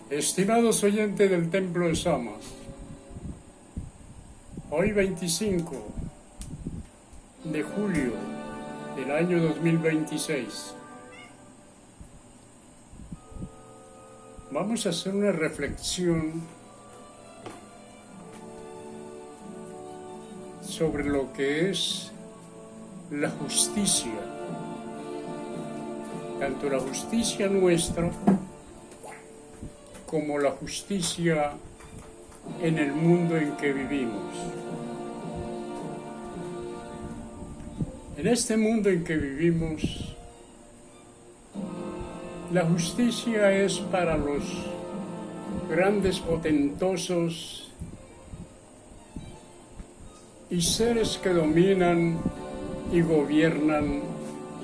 Estimados oyentes del Templo de Samas, hoy 25 de julio del año 2026, vamos a hacer una reflexión sobre lo que es la justicia, tanto la justicia nuestra como la justicia en el mundo en que vivimos. En este mundo en que vivimos, la justicia es para los grandes potentosos y seres que dominan y gobiernan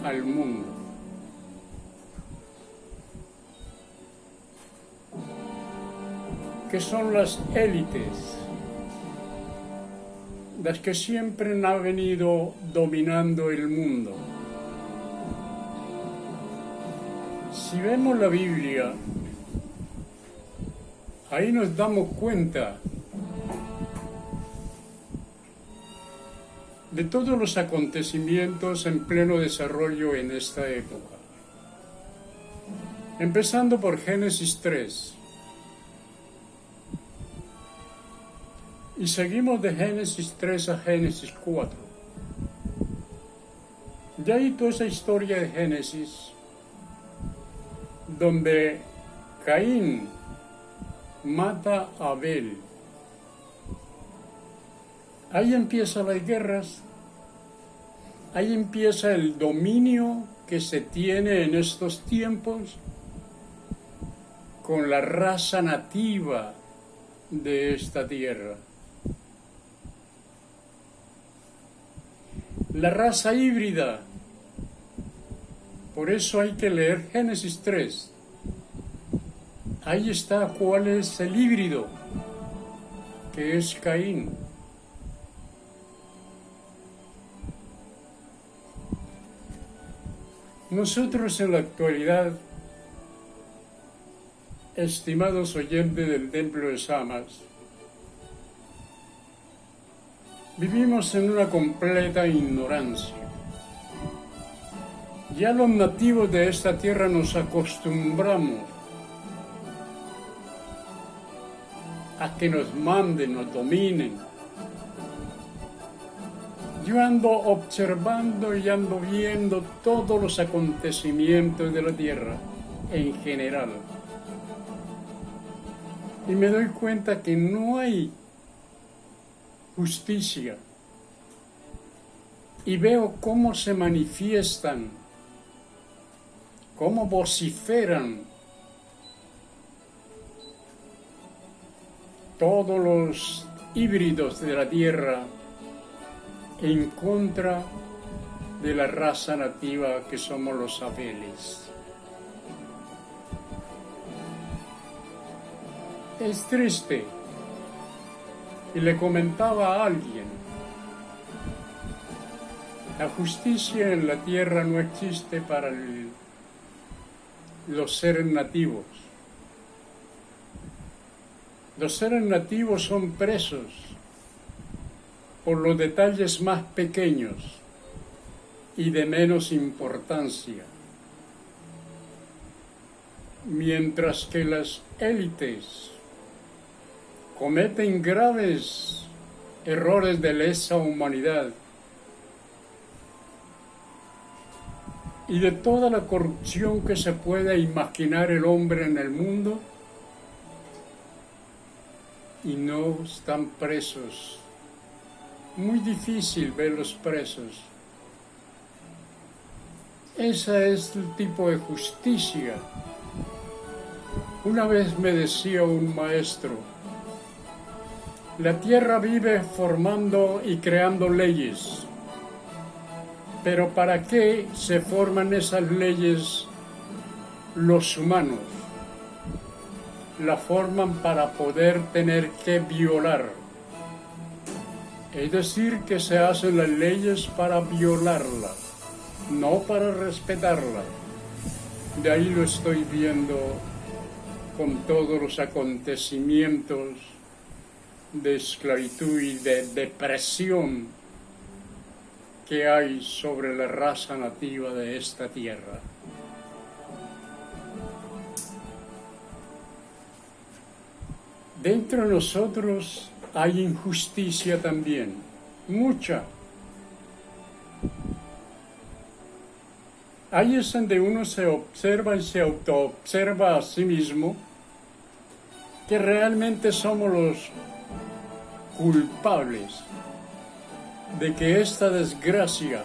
al mundo. Que son las élites, las que siempre han venido dominando el mundo. Si vemos la Biblia, ahí nos damos cuenta de todos los acontecimientos en pleno desarrollo en esta época. Empezando por Génesis 3. Y seguimos de Génesis 3 a Génesis 4. Ya hay toda esa historia de Génesis, donde Caín mata a Abel. Ahí empiezan las guerras, ahí empieza el dominio que se tiene en estos tiempos con la raza nativa de esta tierra. La raza híbrida. Por eso hay que leer Génesis 3. Ahí está cuál es el híbrido, que es Caín. Nosotros en la actualidad, estimados oyentes del Templo de Samas, vivimos en una completa ignorancia. Ya los nativos de esta tierra nos acostumbramos a que nos manden, nos dominen. Yo ando observando y ando viendo todos los acontecimientos de la tierra en general. Y me doy cuenta que no hay justicia. Y veo cómo se manifiestan, cómo vociferan todos los híbridos de la tierra en contra de la raza nativa que somos los Abeles. Es triste. Y le comentaba a alguien, la justicia en la tierra no existe para los seres nativos. Los seres nativos son presos por los detalles más pequeños y de menos importancia, mientras que las élites cometen graves errores de lesa humanidad y de toda la corrupción que se pueda imaginar el hombre en el mundo, y no están presos. Muy difícil verlos presos. Ese es el tipo de justicia. Una vez me decía un maestro, la tierra vive formando y creando leyes, pero ¿para qué se forman esas leyes los humanos? La forman para poder tener que violar. Es decir, que se hacen las leyes para violarla, no para respetarla. De ahí lo estoy viendo con todos los acontecimientos de esclavitud y de depresión que hay sobre la raza nativa de esta tierra. Dentro de nosotros hay injusticia también, mucha. Ahí es donde uno se observa y se autoobserva a sí mismo que realmente somos los culpables de que esta desgracia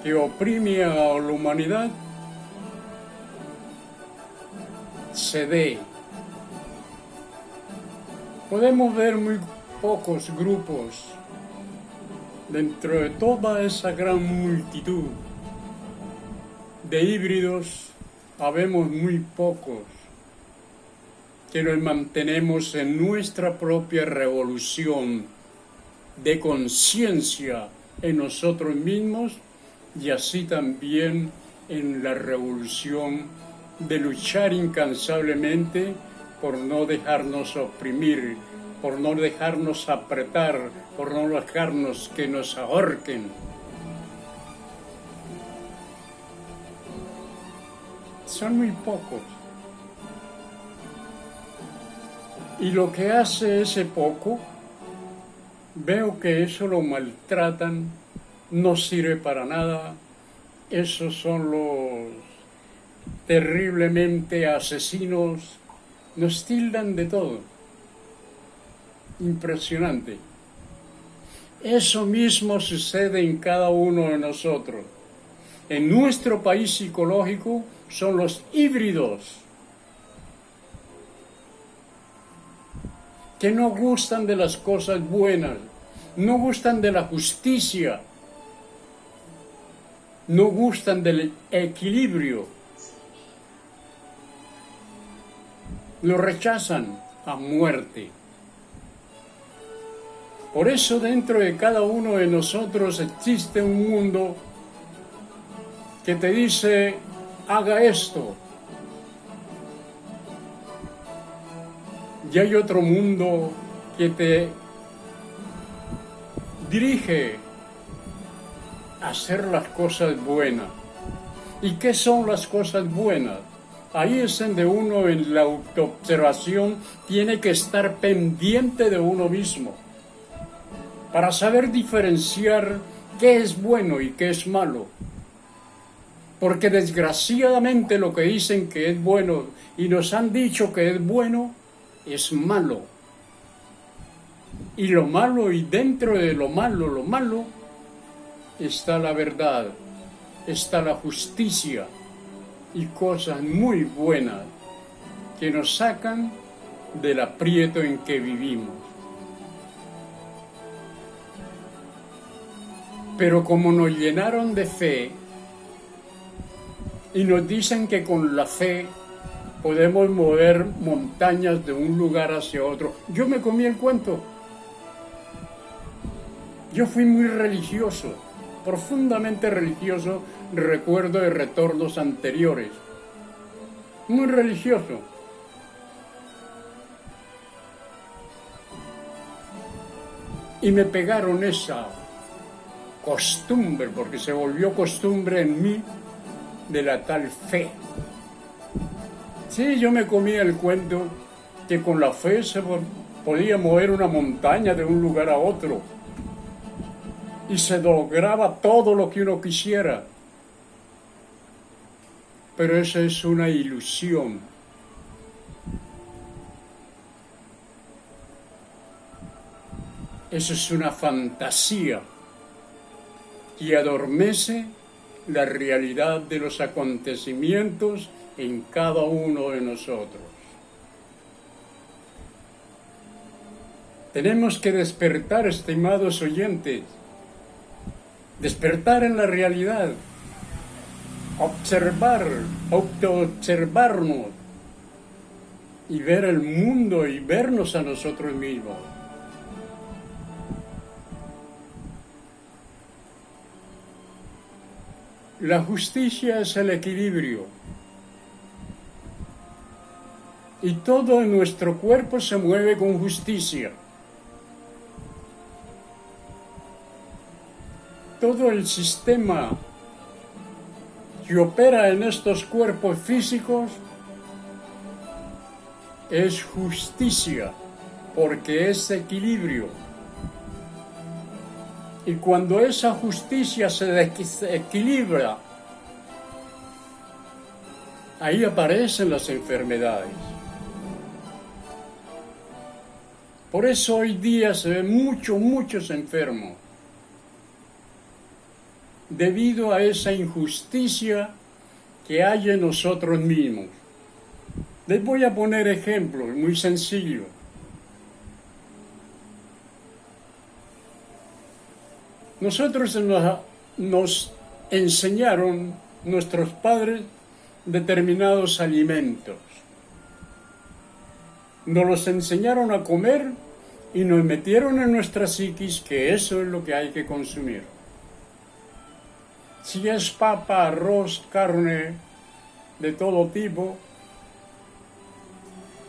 que oprime a la humanidad se dé. Podemos ver muy pocos grupos dentro de toda esa gran multitud de híbridos, habemos muy pocos que nos mantenemos en nuestra propia revolución de conciencia en nosotros mismos y así también en la revolución de luchar incansablemente por no dejarnos oprimir, por no dejarnos apretar, por no dejarnos que nos ahorquen. Son muy pocos. Y lo que hace ese poco, veo que eso lo maltratan, no sirve para nada. Esos son los terriblemente asesinos, nos tildan de todo. Impresionante. Eso mismo sucede en cada uno de nosotros. En nuestro país psicológico son los híbridos que no gustan de las cosas buenas, no gustan de la justicia, no gustan del equilibrio, lo rechazan a muerte. Por eso dentro de cada uno de nosotros existe un mundo que te dice, haga esto. Y hay otro mundo que te dirige a hacer las cosas buenas. ¿Y qué son las cosas buenas? Ahí es donde uno en la autoobservación tiene que estar pendiente de uno mismo para saber diferenciar qué es bueno y qué es malo. Porque desgraciadamente lo que dicen que es bueno y nos han dicho que es bueno, es malo. Y lo malo, y dentro de lo malo, está la verdad, está la justicia y cosas muy buenas que nos sacan del aprieto en que vivimos. Pero como nos llenaron de fe y nos dicen que con la fe podemos mover montañas de un lugar hacia otro, yo me comí el cuento. Yo fui muy religioso, profundamente religioso, recuerdo de retornos anteriores. Muy religioso. Y me pegaron esa costumbre, porque se volvió costumbre en mí, de la tal fe. Sí, yo me comía el cuento que con la fe se podía mover una montaña de un lugar a otro y se lograba todo lo que uno quisiera. Pero esa es una ilusión. Eso es una fantasía que adormece la realidad de los acontecimientos en cada uno de nosotros. Tenemos que despertar, estimados oyentes, despertar en la realidad, observar, autoobservarnos y ver el mundo y vernos a nosotros mismos. La justicia es el equilibrio. y todo en nuestro cuerpo se mueve con justicia. Todo el sistema que opera en estos cuerpos físicos es justicia, porque es equilibrio. Y cuando esa justicia se desequilibra, ahí aparecen las enfermedades. Por eso hoy día se ven muchos enfermos, debido a esa injusticia que hay en nosotros mismos. Les voy a poner ejemplos muy sencillos. Nosotros nos enseñaron nuestros padres determinados alimentos. Nos los enseñaron a comer y nos metieron en nuestra psiquis que eso es lo que hay que consumir. Si es papa, arroz, carne de todo tipo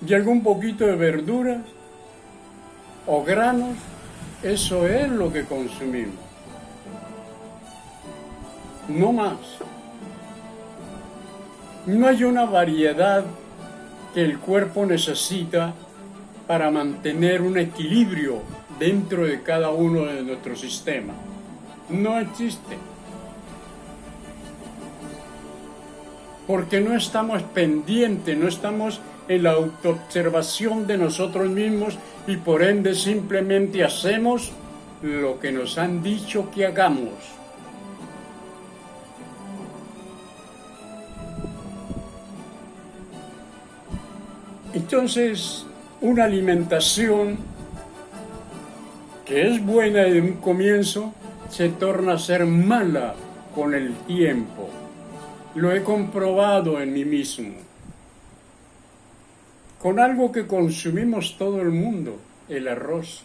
y algún poquito de verduras o granos, eso es lo que consumimos. No más. No hay una variedad que el cuerpo necesita para mantener un equilibrio dentro de cada uno de nuestros sistemas. No existe. Porque no estamos pendientes, no estamos en la autoobservación de nosotros mismos y por ende simplemente hacemos lo que nos han dicho que hagamos. Entonces, una alimentación que es buena de un comienzo se torna a ser mala con el tiempo. Lo he comprobado en mí mismo. Con algo que consumimos todo el mundo, el arroz.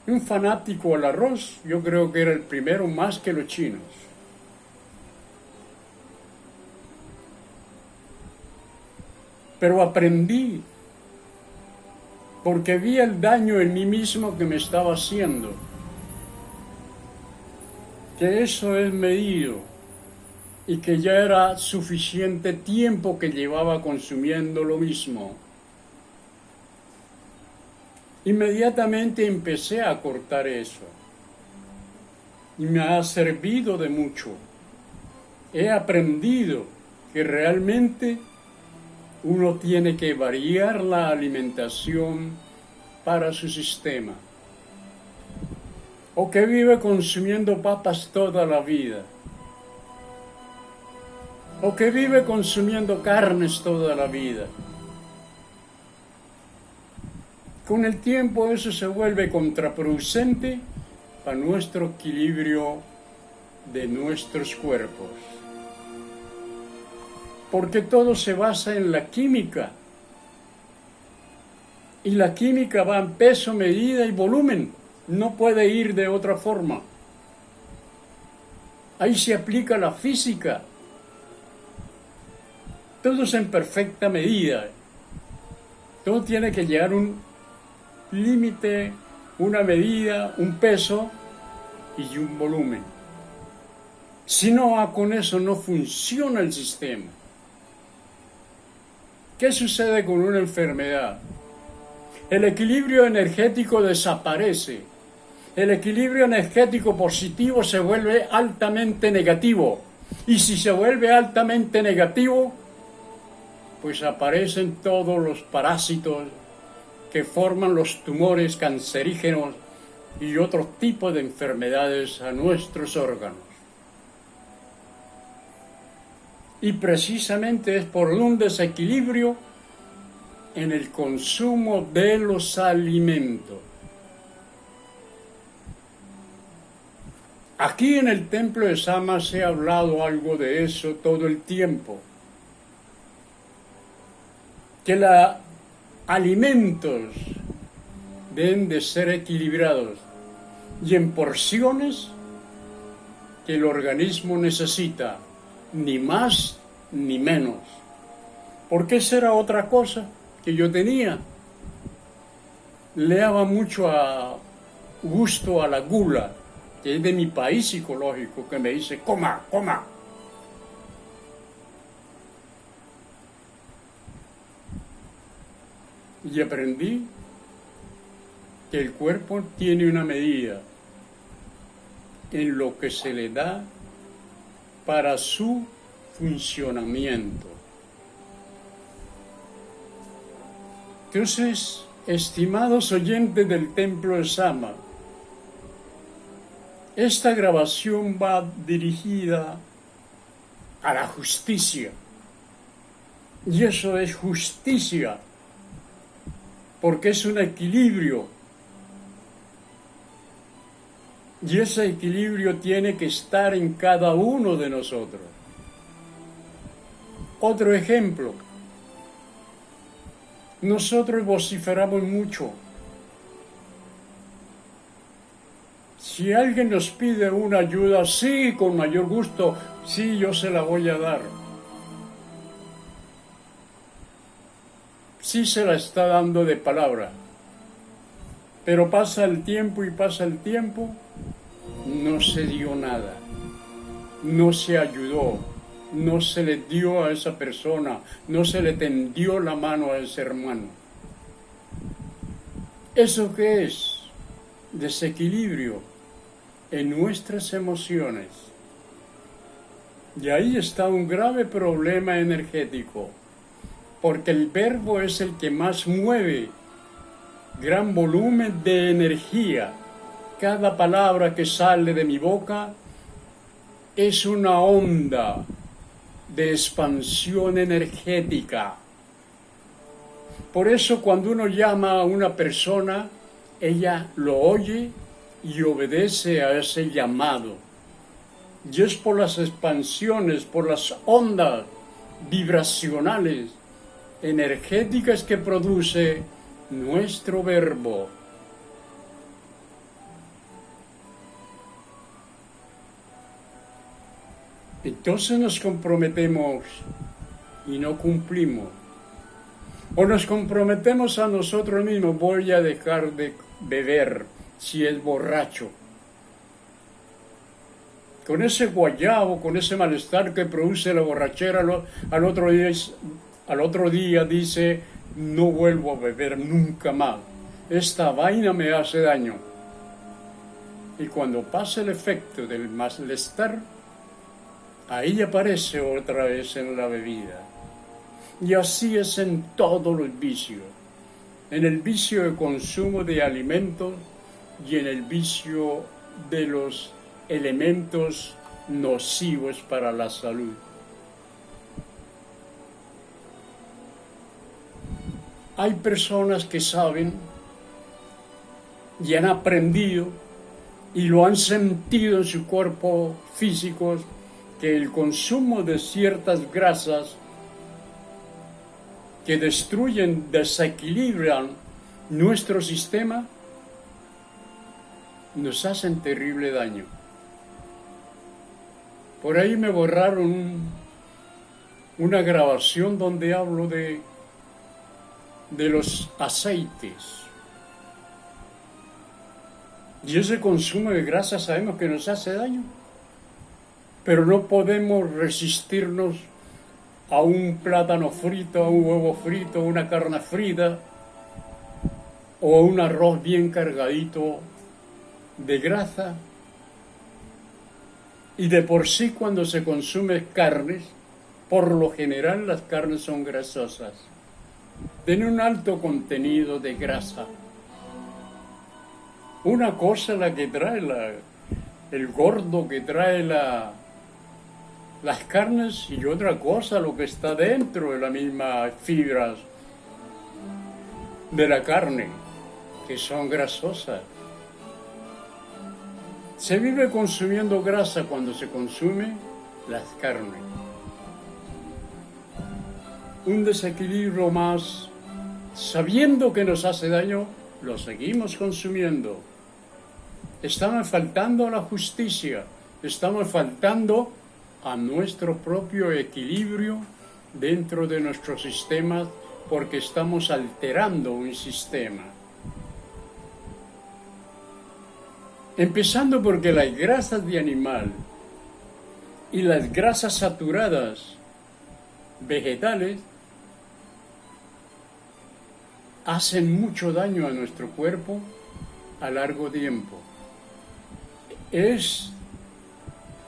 Un fanático al arroz, yo creo que era el primero más que los chinos. Pero aprendí, porque vi el daño en mí mismo que me estaba haciendo. Que eso es medido y que ya era suficiente tiempo que llevaba consumiendo lo mismo. Inmediatamente empecé a cortar eso y me ha servido de mucho. He aprendido que realmente uno tiene que variar la alimentación para su sistema. O que vive consumiendo papas toda la vida. O que vive consumiendo carnes toda la vida. Con el tiempo eso se vuelve contraproducente para nuestro equilibrio de nuestros cuerpos. Porque todo se basa en la química. Y la química va en peso, medida y volumen. No puede ir de otra forma. Ahí se aplica la física. Todo es en perfecta medida. Todo tiene que llegar a un límite, una medida, un peso y un volumen. Si no va con eso, no funciona el sistema. ¿Qué sucede con una enfermedad? El equilibrio energético desaparece. El equilibrio energético positivo se vuelve altamente negativo. Y si se vuelve altamente negativo, pues aparecen todos los parásitos que forman los tumores cancerígenos y otros tipos de enfermedades a nuestros órganos. Y precisamente es por un desequilibrio en el consumo de los alimentos. Aquí en el templo de Sama se ha hablado algo de eso todo el tiempo. Que los alimentos deben de ser equilibrados y en porciones que el organismo necesita, ni más ni menos. porque esa era otra cosa que yo tenía. Le daba mucho gusto a la gula, que es de mi país psicológico, que me dice, coma, coma. Y aprendí que el cuerpo tiene una medida en lo que se le da para su funcionamiento. Entonces, estimados oyentes del Templo de Sama, esta grabación va dirigida a la justicia. Y eso es justicia, porque es un equilibrio. Y ese equilibrio tiene que estar en cada uno de nosotros. Otro ejemplo. Nosotros vociferamos mucho. Si alguien nos pide una ayuda, sí, con mayor gusto, sí, yo se la voy a dar. Sí se la está dando de palabra. Pero pasa el tiempo y pasa el tiempo, no se dio nada, no se ayudó, no se le dio a esa persona, no se le tendió la mano a ese hermano. ¿Eso qué es? Desequilibrio en nuestras emociones. Y ahí está un grave problema energético, porque el verbo es el que más mueve gran volumen de energía. Cada palabra que sale de mi boca es una onda de expansión energética. Por eso cuando uno llama a una persona, ella lo oye y obedece a ese llamado. Y es por las expansiones, por las ondas vibracionales, energéticas que produce nuestro verbo. Entonces nos comprometemos y no cumplimos. O nos comprometemos a nosotros mismos, voy a dejar de beber si es borracho. Con ese guayabo, con ese malestar que produce la borrachera, al otro día dice, no vuelvo a beber nunca más. Esta vaina me hace daño. Y cuando pasa el efecto del malestar, ahí aparece otra vez en la bebida. Y así es en todos los vicios. En el vicio de consumo de alimentos y en el vicio de los elementos nocivos para la salud. Hay personas que saben y han aprendido y lo han sentido en su cuerpo físico, que el consumo de ciertas grasas que destruyen, desequilibran nuestro sistema, nos hacen terrible daño. Por ahí me borraron una grabación donde hablo de los aceites. Y ese consumo de grasa sabemos que nos hace daño, pero no podemos resistirnos a un plátano frito, a un huevo frito, a una carne frita o a un arroz bien cargadito de grasa. Y de por sí cuando se consume carnes, por lo general las carnes son grasosas, tienen un alto contenido de grasa. Una cosa la que trae el gordo que trae las carnes, y otra cosa lo que está dentro de las mismas fibras de la carne, que son grasosas. Se vive consumiendo grasa cuando se consume las carnes. Un desequilibrio más, sabiendo que nos hace daño, lo seguimos consumiendo. Estamos faltando a la justicia, estamos faltando a nuestro propio equilibrio dentro de nuestro sistema porque estamos alterando un sistema. Empezando porque las grasas de animal y las grasas saturadas vegetales hacen mucho daño a nuestro cuerpo a largo tiempo. Es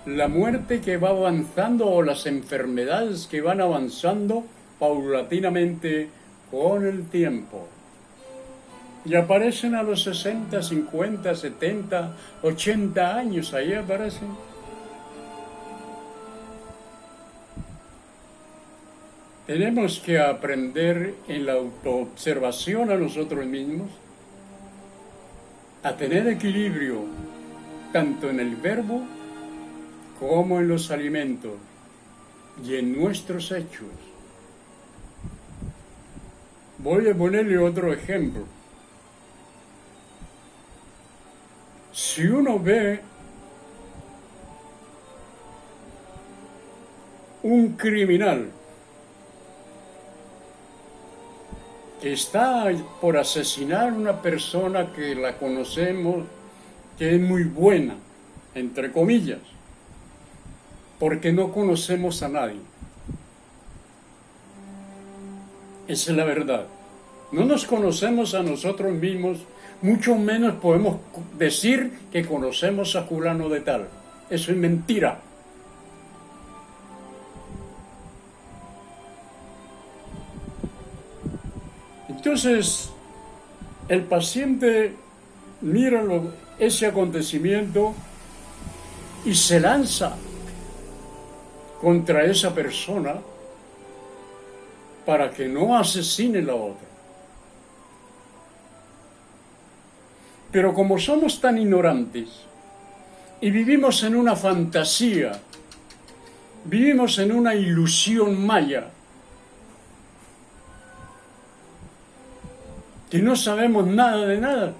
la muerte que va avanzando o las enfermedades que van avanzando paulatinamente con el tiempo. Y aparecen a los 60, 50, 70, 80 años, ahí aparecen. Tenemos que aprender en la autoobservación a nosotros mismos a tener equilibrio tanto en el verbo como en los alimentos y en nuestros hechos. Voy a ponerle otro ejemplo. Si uno ve un criminal que está por asesinar a una persona que la conocemos, que es muy buena, entre comillas, porque no conocemos a nadie. Esa es la verdad. No nos conocemos a nosotros mismos, mucho menos podemos decir que conocemos a fulano de tal. Eso es mentira. Entonces, el paciente mira ese acontecimiento y se lanza contra esa persona para que no asesine a la otra. Pero como somos tan ignorantes y vivimos en una fantasía, vivimos en una ilusión maya, que no sabemos nada de nada,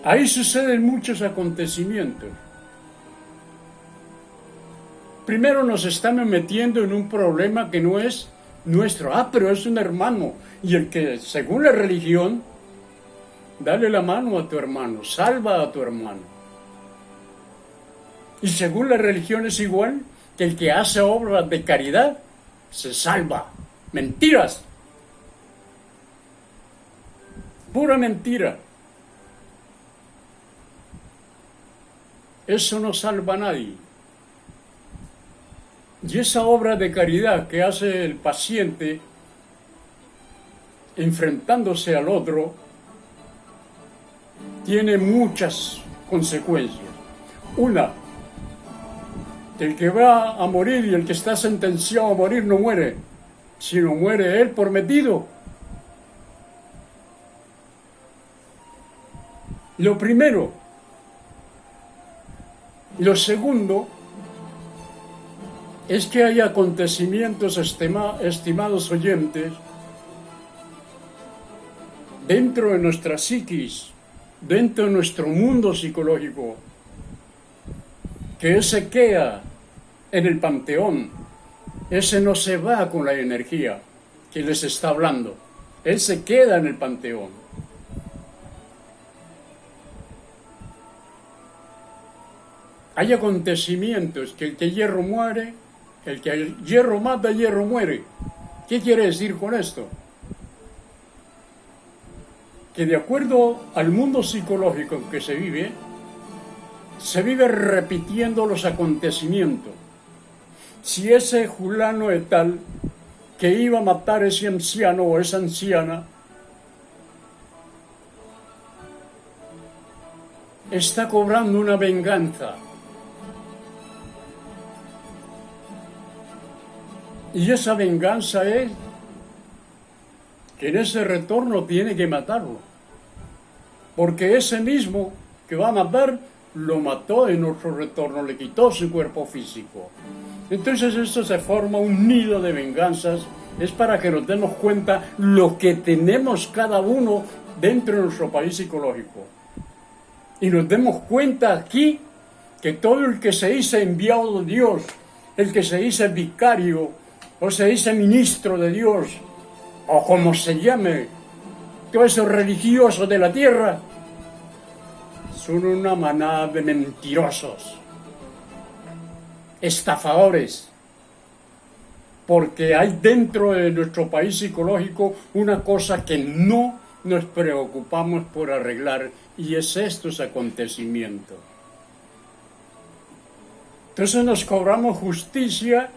ahí suceden muchos acontecimientos. Primero nos estamos metiendo en un problema que no es nuestro. Pero es un hermano. Y el que, según la religión, dale la mano a tu hermano, salva a tu hermano. Y según la religión es igual que el que hace obras de caridad, se salva. Mentiras. Pura mentira. Eso no salva a nadie. Y esa obra de caridad que hace el paciente enfrentándose al otro tiene muchas consecuencias. Una, el que va a morir y el que está sentenciado a morir no muere, sino muere él por metido. Lo primero. Lo segundo es que hay acontecimientos, estimados oyentes, dentro de nuestra psiquis, dentro de nuestro mundo psicológico, que ese queda en el panteón, ese no se va con la energía que les está hablando, él se queda en el panteón. Hay acontecimientos que el que hierro muere, el que hierro mata, hierro muere. ¿Qué quiere decir con esto? Que de acuerdo al mundo psicológico en que se vive repitiendo los acontecimientos. Si ese fulano es tal que iba a matar a ese anciano o esa anciana, está cobrando una venganza. Y esa venganza es que en ese retorno tiene que matarlo. Porque ese mismo que va a matar, lo mató en otro retorno, le quitó su cuerpo físico. Entonces esto se forma un nido de venganzas. Es para que nos demos cuenta lo que tenemos cada uno dentro de nuestro país psicológico. Y nos demos cuenta aquí que todo el que se dice enviado de Dios el que se dice vicario o se dice ministro de Dios o como se llame, todos esos religiosos de la tierra son una manada de mentirosos, estafadores, porque hay dentro de nuestro país psicológico una cosa que no nos preocupamos por arreglar, y es estos acontecimientos. Entonces nos cobramos justicia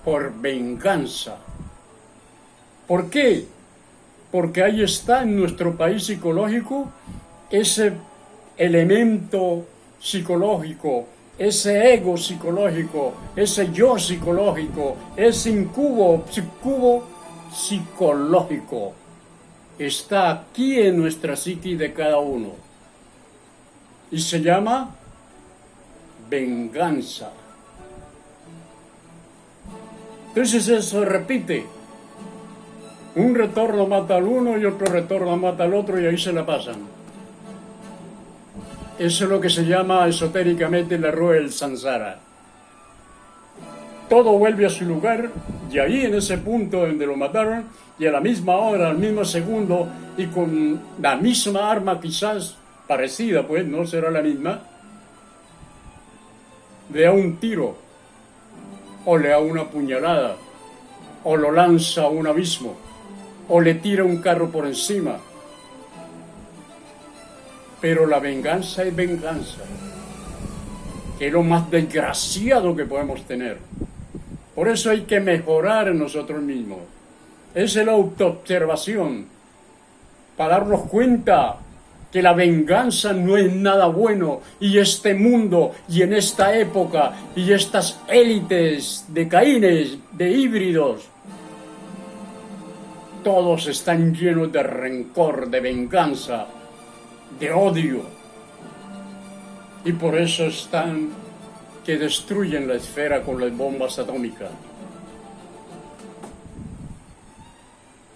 por venganza. ¿Por qué? Porque ahí está en nuestro país psicológico ese elemento psicológico, ese ego psicológico, ese yo psicológico, ese incubo psicológico. Está aquí en nuestra psique de cada uno. Y se llama venganza. Entonces eso se repite. Un retorno mata al uno y otro retorno mata al otro y ahí se la pasan. Eso es lo que se llama esotéricamente la rueda del samsara. Todo vuelve a su lugar y ahí en ese punto donde lo mataron y a la misma hora, al mismo segundo y con la misma arma quizás parecida, pues no será la misma, le da un tiro o le da una puñalada o lo lanza a un abismo o le tira un carro por encima. Pero la venganza es venganza, que es lo más desgraciado que podemos tener. Por eso hay que mejorar en nosotros mismos. Esa es la autoobservación, para darnos cuenta que la venganza no es nada bueno, y este mundo, y en esta época, y estas élites de caínes, de híbridos, todos están llenos de rencor, de venganza, de odio, y por eso están que destruyen la esfera con las bombas atómicas.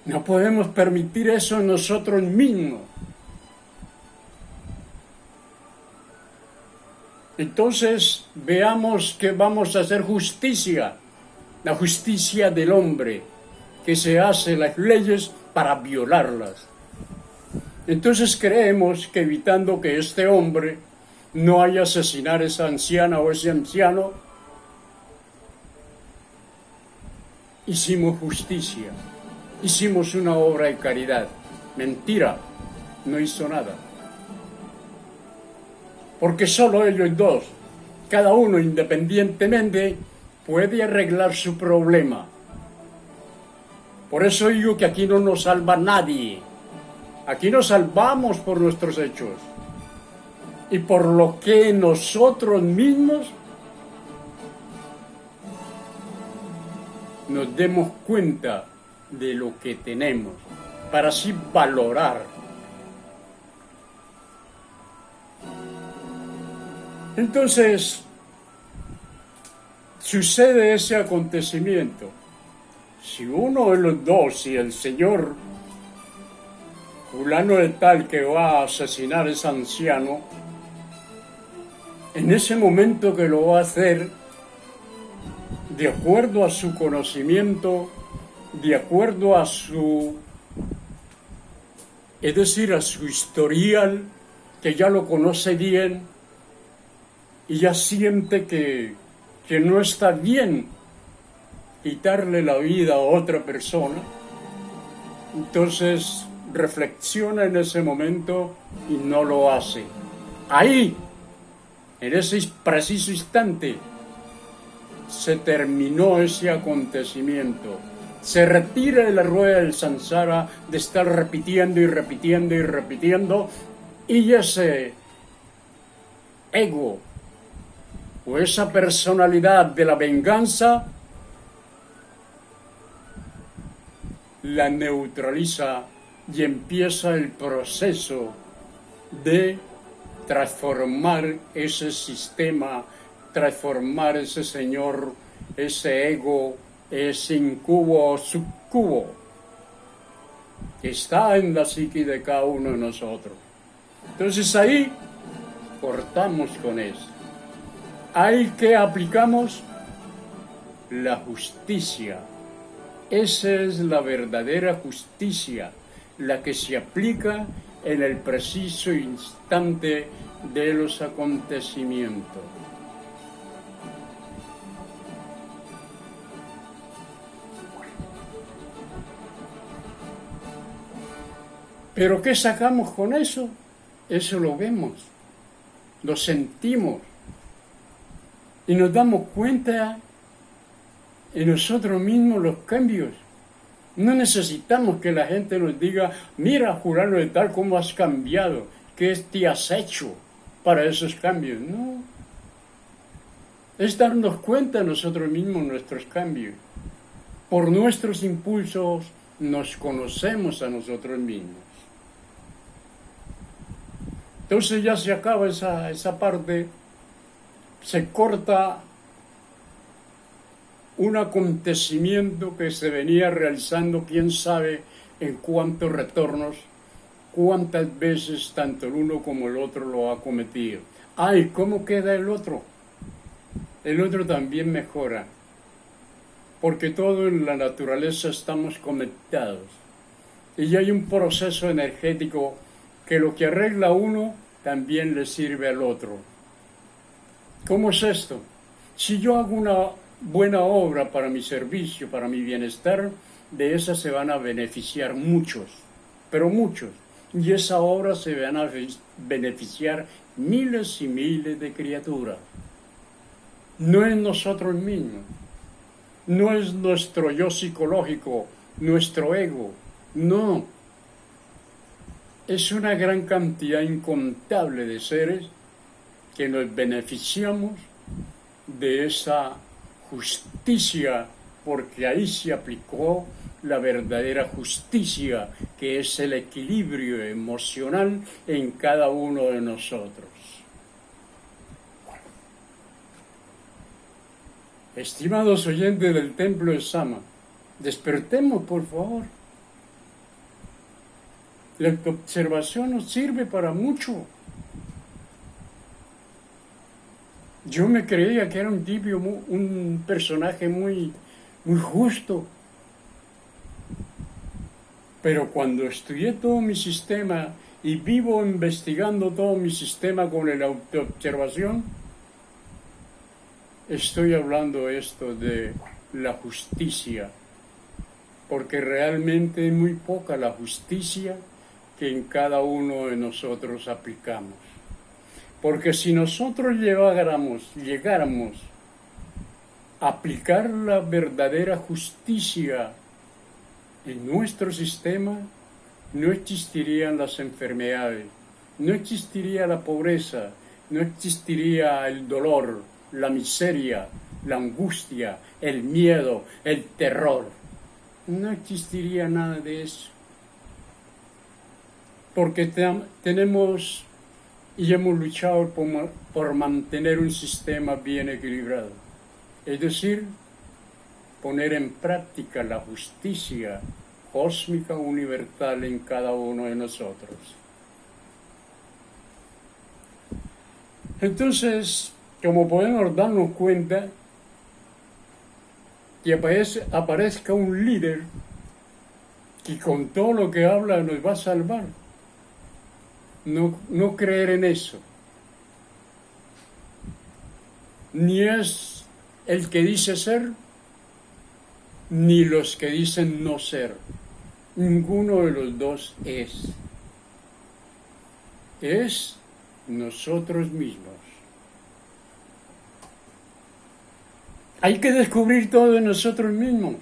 No podemos permitir eso en nosotros mismos. Entonces veamos que vamos a hacer justicia, la justicia del hombre, que se hace las leyes para violarlas. Entonces creemos que evitando que este hombre no haya asesinado a esa anciana o ese anciano, hicimos justicia, hicimos una obra de caridad. Mentira, no hizo nada. Porque solo ellos dos, cada uno independientemente, puede arreglar su problema. Por eso digo que aquí no nos salva nadie. Aquí nos salvamos por nuestros hechos y por lo que nosotros mismos nos demos cuenta de lo que tenemos, para así valorar. Entonces, sucede ese acontecimiento. Si uno de los dos, si el señor fulano de tal que va a asesinar a ese anciano, en ese momento que lo va a hacer, de acuerdo a su conocimiento, de acuerdo a su, es decir, a su historial, que ya lo conoce bien y ya siente que no está bien quitarle la vida a otra persona, entonces reflexiona en ese momento y no lo hace. Ahí, en ese preciso instante, se terminó ese acontecimiento. Se retira de la rueda del samsara de estar repitiendo y repitiendo y repitiendo, y ese ego o esa personalidad de la venganza la neutraliza y empieza el proceso de transformar ese sistema, transformar ese señor, ese ego, ese incubo o subcubo que está en la psique de cada uno de nosotros. Entonces ahí cortamos con eso. Ahí que aplicamos la justicia. Esa es la verdadera justicia, la que se aplica en el preciso instante de los acontecimientos. ¿Pero qué sacamos con eso? Eso lo vemos, lo sentimos y nos damos cuenta en nosotros mismos los cambios. No necesitamos que la gente nos diga, mira, fulano de tal, cómo has cambiado, qué te has hecho para esos cambios. No, es darnos cuenta nosotros mismos nuestros cambios. Por nuestros impulsos nos conocemos a nosotros mismos. Entonces ya se acaba esa parte, se corta un acontecimiento que se venía realizando, quién sabe en cuántos retornos, cuántas veces tanto el uno como el otro lo ha cometido. ¡Ay! ¿Cómo queda el otro? El otro también mejora, porque todo en la naturaleza estamos conectados. Y ya hay un proceso energético que lo que arregla a uno también le sirve al otro. ¿Cómo es esto? Si yo hago una buena obra para mi servicio, para mi bienestar, de esa se van a beneficiar muchos, pero muchos. Y esa obra se van a beneficiar miles y miles de criaturas. No es nosotros mismos, no es nuestro yo psicológico, nuestro ego, no. Es una gran cantidad incontable de seres que nos beneficiamos de esa justicia, porque ahí se aplicó la verdadera justicia, que es el equilibrio emocional en cada uno de nosotros. Estimados oyentes del Templo de Sama, despertemos, por favor. La observación nos sirve para mucho. Yo me creía que era un personaje muy justo. Pero cuando estudié todo mi sistema y vivo investigando todo mi sistema con la autoobservación, estoy hablando esto de la justicia, porque realmente es muy poca la justicia que en cada uno de nosotros aplicamos. Porque si nosotros llegáramos a aplicar la verdadera justicia en nuestro sistema, no existirían las enfermedades, no existiría la pobreza, no existiría el dolor, la miseria, la angustia, el miedo, el terror. No existiría nada de eso. Porque tenemos y hemos luchado por mantener un sistema bien equilibrado. Es decir, poner en práctica la justicia cósmica universal en cada uno de nosotros. Entonces, como podemos darnos cuenta, que aparezca un líder que con todo lo que habla nos va a salvar. No creer en eso. Ni es el que dice ser, ni los que dicen no ser. Ninguno de los dos es. Es nosotros mismos. Hay que descubrir todo de nosotros mismos.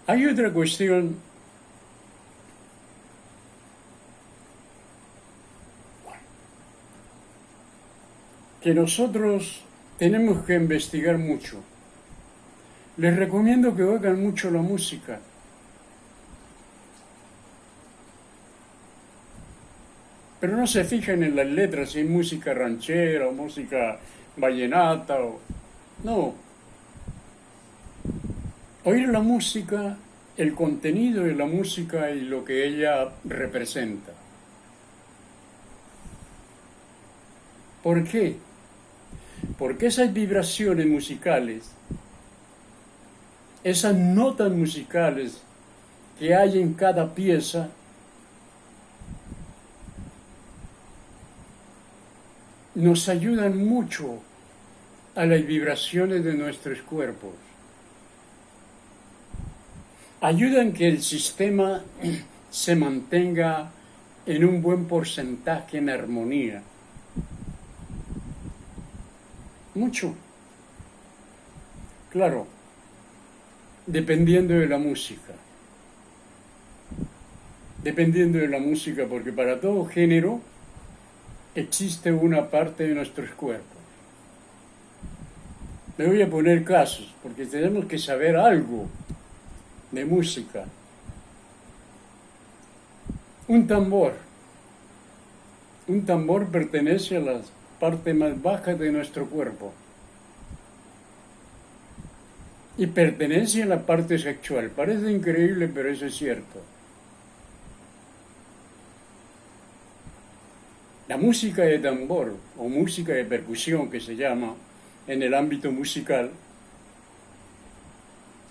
Hay otra cuestión que nosotros tenemos que investigar mucho. Les recomiendo que oigan mucho la música. Pero no se fijen en las letras, si hay música ranchera o música vallenata no. Oír la música, el contenido de la música y lo que ella representa. ¿Por qué? Porque esas vibraciones musicales, esas notas musicales que hay en cada pieza, nos ayudan mucho a las vibraciones de nuestros cuerpos. Ayudan que el sistema se mantenga en un buen porcentaje en armonía. Mucho. Claro, dependiendo de la música. Dependiendo de la música, porque para todo género existe una parte de nuestros cuerpos. Me voy a poner casos, porque tenemos que saber algo de música. Un tambor pertenece a la parte más baja de nuestro cuerpo y pertenece a la parte sexual. Parece increíble, pero eso es cierto. La música de tambor o música de percusión, que se llama en el ámbito musical,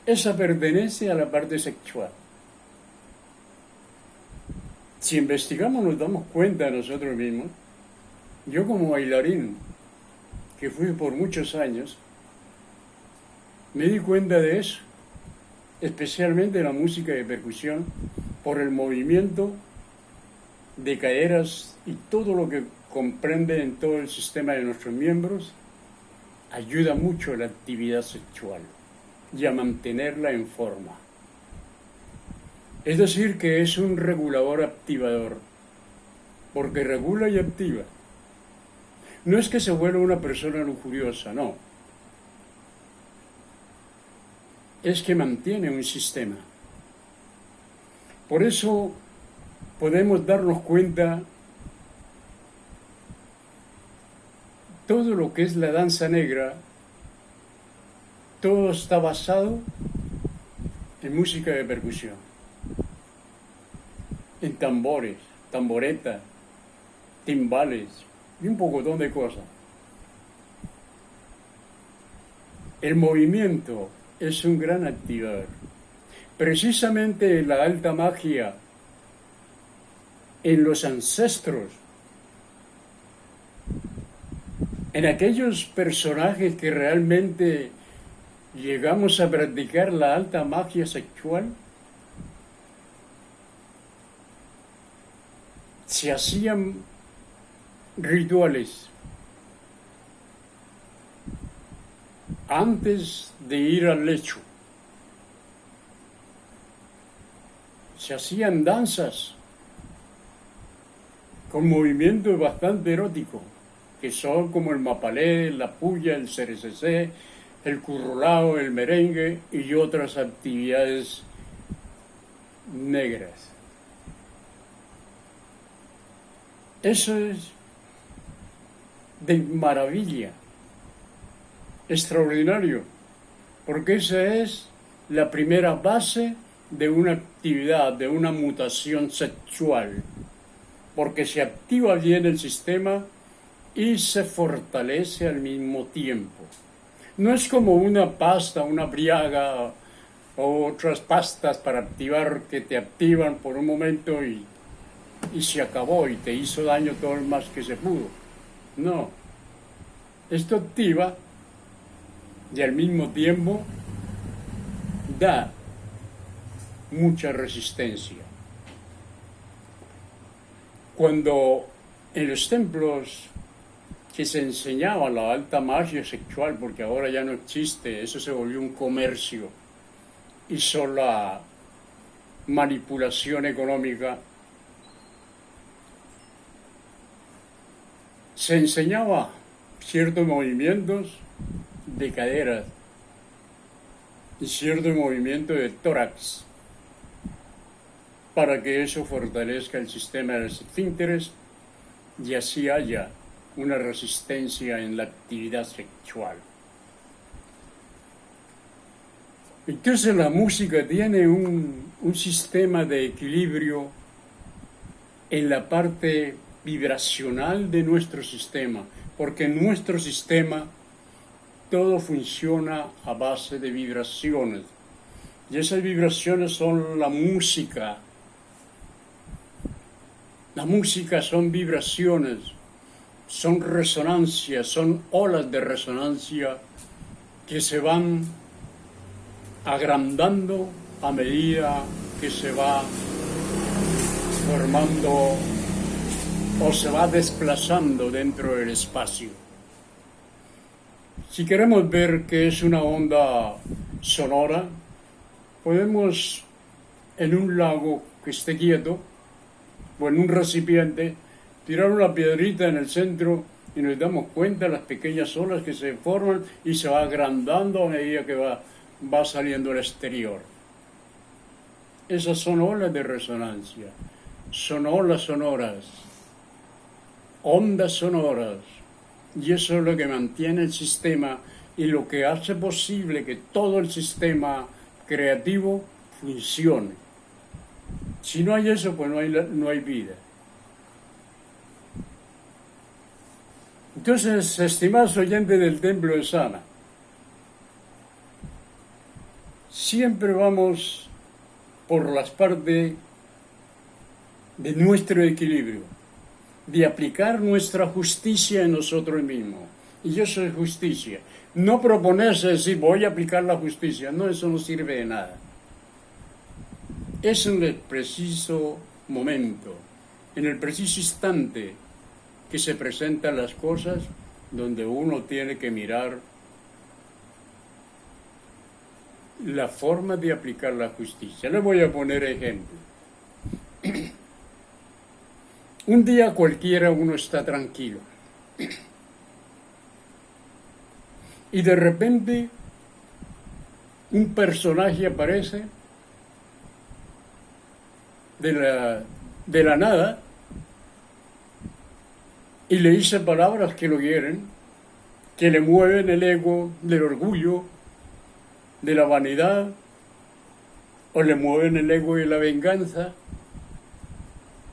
esa pertenece a la parte sexual. Si investigamos nos damos cuenta nosotros mismos. Yo como bailarín, que fui por muchos años, me di cuenta de eso, especialmente la música de percusión, por el movimiento de caderas y todo lo que comprende en todo el sistema de nuestros miembros, ayuda mucho a la actividad sexual y a mantenerla en forma. Es decir, que es un regulador activador, porque regula y activa. No es que se vuelva una persona lujuriosa, no. Es que mantiene un sistema. Por eso podemos darnos cuenta todo lo que es la danza negra, todo está basado en música de percusión, en tambores, tamboretas, timbales y un pocotón de cosas. El movimiento es un gran activador. Precisamente la alta magia en los ancestros, en aquellos personajes que realmente llegamos a practicar la alta magia sexual, se hacían rituales antes de ir al lecho. Se hacían danzas con movimientos bastante eróticos, que son como el mapalé, la puya, el cerececé, el currulao, el merengue y otras actividades negras. Eso es de maravilla, extraordinario, porque esa es la primera base de una actividad, de una mutación sexual, porque se activa bien el sistema y se fortalece al mismo tiempo. No es como una pasta, una briaga o otras pastas para activar que te activan por un momento y se acabó y te hizo daño todo el más que se pudo. No, esto activa y al mismo tiempo da mucha resistencia. Cuando en los templos que se enseñaba la alta magia sexual, porque ahora ya no existe, eso se volvió un comercio y sola manipulación económica, se enseñaba ciertos movimientos de caderas y ciertos movimientos de tórax para que eso fortalezca el sistema de los esfínteres y así haya una resistencia en la actividad sexual. Entonces la música tiene un sistema de equilibrio en la parte vibracional de nuestro sistema, porque nuestro sistema todo funciona a base de vibraciones. Y esas vibraciones son la música. La música son vibraciones, son resonancias, son olas de resonancia que se van agrandando a medida que se va formando o se va desplazando dentro del espacio. Si queremos ver qué es una onda sonora, podemos en un lago que esté quieto o en un recipiente tirar una piedrita en el centro y nos damos cuenta de las pequeñas olas que se forman y se va agrandando a medida que va saliendo al exterior. Esas son olas de resonancia, son olas sonoras, ondas sonoras, y eso es lo que mantiene el sistema y lo que hace posible que todo el sistema creativo funcione. Si no hay eso, pues no hay vida. Entonces, estimados oyentes del Templo de Sama, siempre vamos por las partes de nuestro equilibrio, de aplicar nuestra justicia en nosotros mismos. Y eso es justicia. No proponerse decir, voy a aplicar la justicia. No, eso no sirve de nada. Es en el preciso momento, en el preciso instante que se presentan las cosas, donde uno tiene que mirar la forma de aplicar la justicia. Les voy a poner ejemplo. Un día cualquiera uno está tranquilo y de repente un personaje aparece de la nada y le dice palabras que lo hieren, que le mueven el ego del orgullo, de la vanidad, o le mueven el ego de la venganza,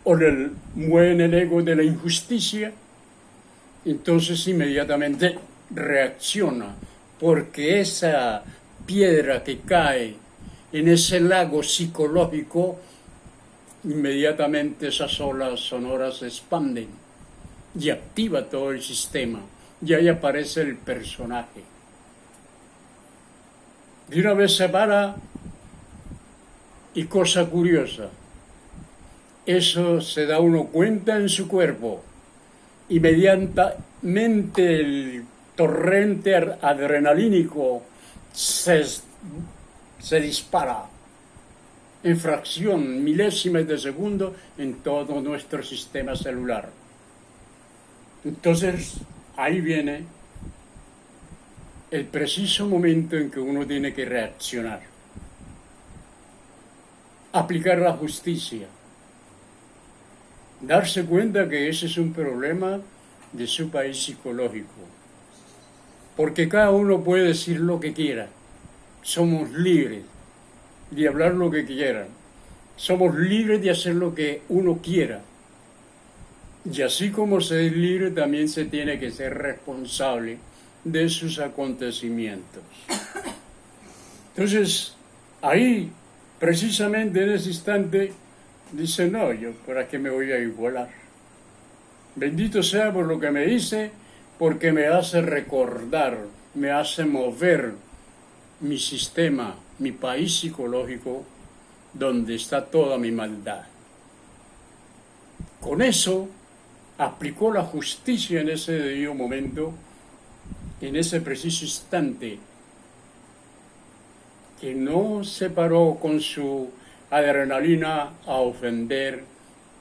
o le mueven el ego de la injusticia. Entonces inmediatamente reacciona, porque esa piedra que cae en ese lago psicológico, inmediatamente esas olas sonoras se expanden y activa todo el sistema, y ahí aparece el personaje. De una vez se para, y cosa curiosa, eso se da uno cuenta en su cuerpo. Inmediatamente el torrente adrenalínico se dispara en fracción, milésimas de segundo, en todo nuestro sistema celular. Entonces, ahí viene el preciso momento en que uno tiene que reaccionar. Aplicar la justicia. Darse cuenta que ese es un problema de su país psicológico. Porque cada uno puede decir lo que quiera. Somos libres de hablar lo que quieran. Somos libres de hacer lo que uno quiera. Y así como se es libre, también se tiene que ser responsable de sus acontecimientos. Entonces, ahí, precisamente en ese instante, dice, no, yo para qué me voy a igualar. Bendito sea por lo que me dice, porque me hace recordar, me hace mover mi sistema, mi país psicológico, donde está toda mi maldad. Con eso, aplicó la justicia en ese debido momento, en ese preciso instante, que no se paró con su adrenalina a ofender,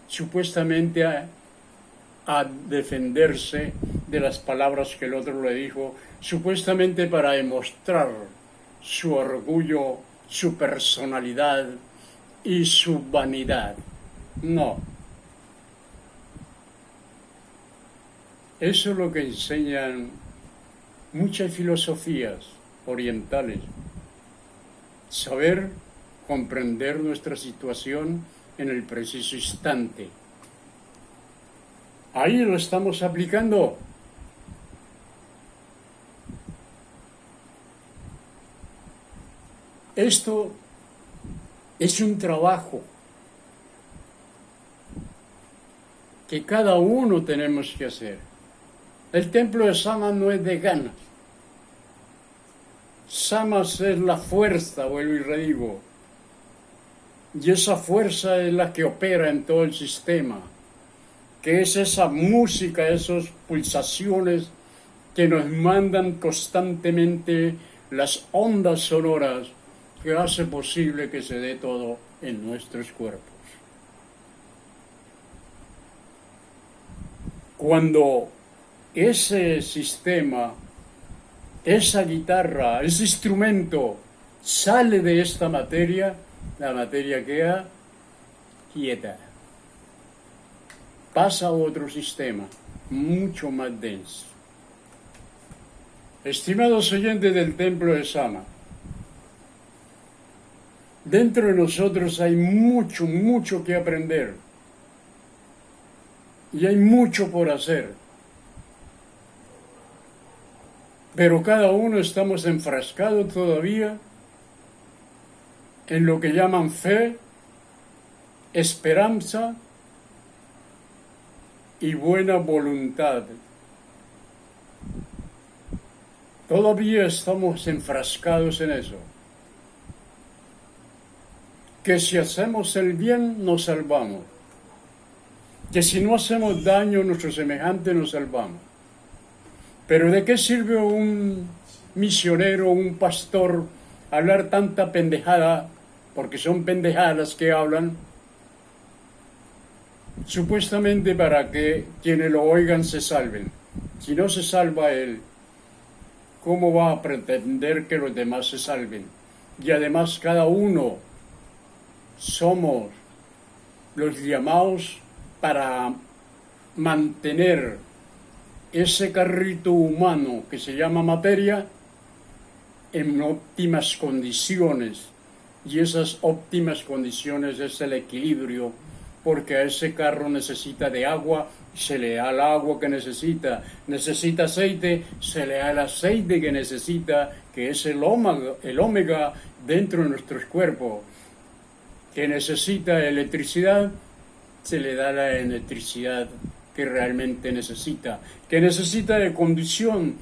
supuestamente a defenderse de las palabras que el otro le dijo, supuestamente para demostrar su orgullo, su personalidad y su vanidad. No. Eso es lo que enseñan muchas filosofías orientales. Saber comprender nuestra situación en el preciso instante. Ahí lo estamos aplicando. Esto es un trabajo que cada uno tenemos que hacer. El templo de Sama no es de ganas. Samas es la fuerza, vuelvo y redigo. Y esa fuerza es la que opera en todo el sistema, que es esa música, esas pulsaciones que nos mandan constantemente las ondas sonoras que hace posible que se dé todo en nuestros cuerpos. Cuando ese sistema, esa guitarra, ese instrumento sale de esta materia, la materia queda quieta. Pasa a otro sistema, mucho más denso. Estimados oyentes del templo de Sama, dentro de nosotros hay mucho, mucho que aprender. Y hay mucho por hacer. Pero cada uno estamos enfrascados todavía en lo que llaman fe, esperanza y buena voluntad. Todavía estamos enfrascados en eso. Que si hacemos el bien, nos salvamos. Que si no hacemos daño a nuestro semejante, nos salvamos. Pero ¿de qué sirve un misionero, un pastor, hablar tanta pendejada, porque son pendejadas que hablan, supuestamente para que quienes lo oigan se salven? Si no se salva él, ¿cómo va a pretender que los demás se salven? Y además cada uno somos los llamados para mantener ese carrito humano que se llama materia en óptimas condiciones. Y esas óptimas condiciones es el equilibrio, porque a ese carro necesita de agua, se le da el agua que necesita aceite, se le da el aceite que necesita, que es el omega dentro de nuestros cuerpos, que necesita electricidad, se le da la electricidad que realmente necesita, que necesita de conducción,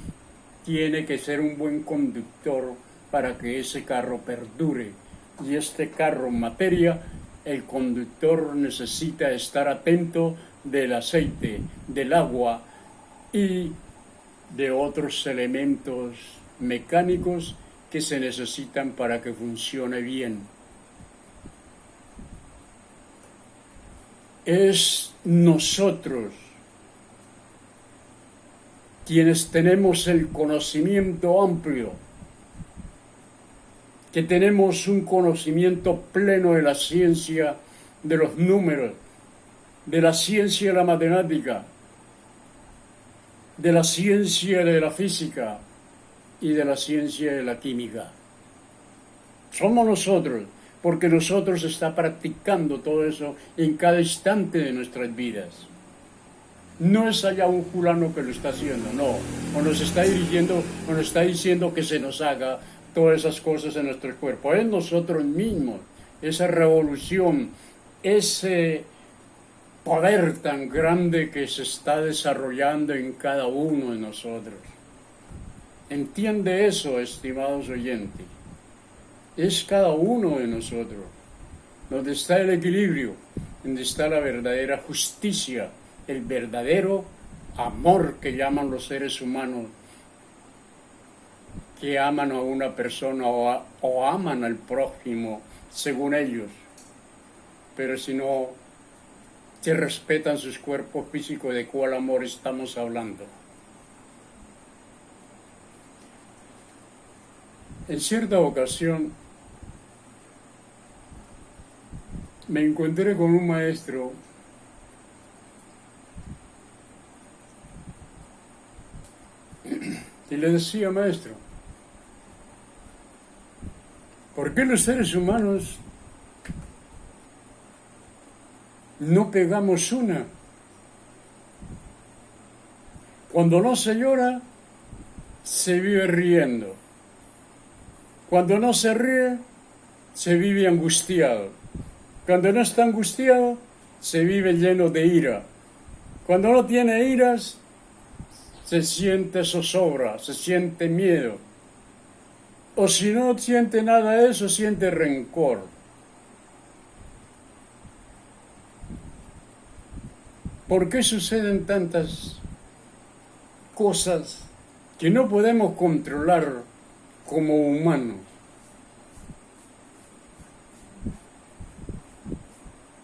tiene que ser un buen conductor para que ese carro perdure. Y este carro en materia, el conductor necesita estar atento del aceite, del agua y de otros elementos mecánicos que se necesitan para que funcione bien. Es nosotros quienes tenemos el conocimiento amplio, que tenemos un conocimiento pleno de la ciencia de los números, de la ciencia de la matemática, de la ciencia de la física y de la ciencia de la química. Somos nosotros, porque nosotros está practicando todo eso en cada instante de nuestras vidas. No es allá un fulano que lo está haciendo, no, o nos está dirigiendo, o nos está diciendo que se nos haga todas esas cosas en nuestro cuerpo. Es nosotros mismos, esa revolución, ese poder tan grande que se está desarrollando en cada uno de nosotros. Entiende eso, estimados oyentes. Es cada uno de nosotros, donde está el equilibrio, donde está la verdadera justicia, el verdadero amor que llaman los seres humanos, que aman a una persona o aman al prójimo según ellos, pero si no que respetan sus cuerpos físicos, ¿de cuál amor estamos hablando? En cierta ocasión me encontré con un maestro y le decía: maestro, ¿por qué los seres humanos no pegamos una? Cuando no se llora, se vive riendo. Cuando no se ríe, se vive angustiado. Cuando no está angustiado, se vive lleno de ira. Cuando no tiene iras, se siente zozobra, se siente miedo. O si no siente nada de eso, siente rencor. ¿Por qué suceden tantas cosas que no podemos controlar como humanos?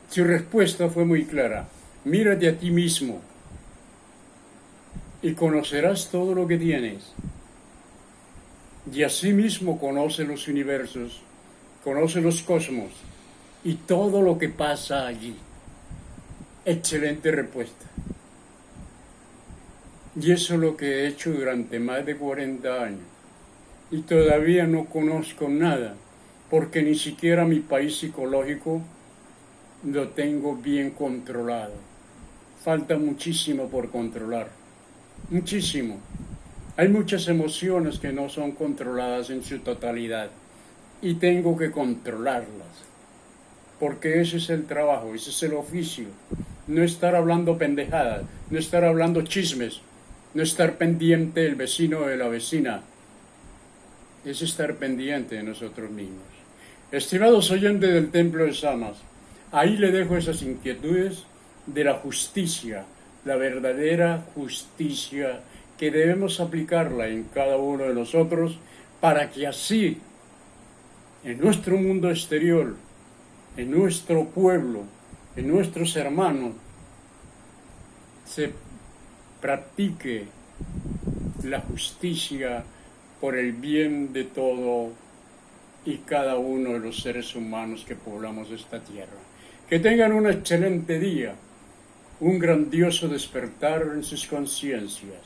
Su respuesta fue muy clara: mírate a ti mismo y conocerás todo lo que tienes. Y asimismo conoce los universos, conoce los cosmos y todo lo que pasa allí. Excelente respuesta. Y eso es lo que he hecho durante más de 40 años. Y todavía no conozco nada, porque ni siquiera mi país psicológico lo tengo bien controlado. Falta muchísimo por controlar. Muchísimo. Hay muchas emociones que no son controladas en su totalidad. Y tengo que controlarlas. Porque ese es el trabajo, ese es el oficio. No estar hablando pendejadas, no estar hablando chismes, no estar pendiente del vecino o de la vecina. Es estar pendiente de nosotros mismos. Estimados oyentes del Templo de Samas, ahí le dejo esas inquietudes de la justicia, la verdadera justicia, que debemos aplicarla en cada uno de nosotros para que así, en nuestro mundo exterior, en nuestro pueblo, en nuestros hermanos, se practique la justicia por el bien de todo y cada uno de los seres humanos que poblamos esta tierra. Que tengan un excelente día, un grandioso despertar en sus conciencias.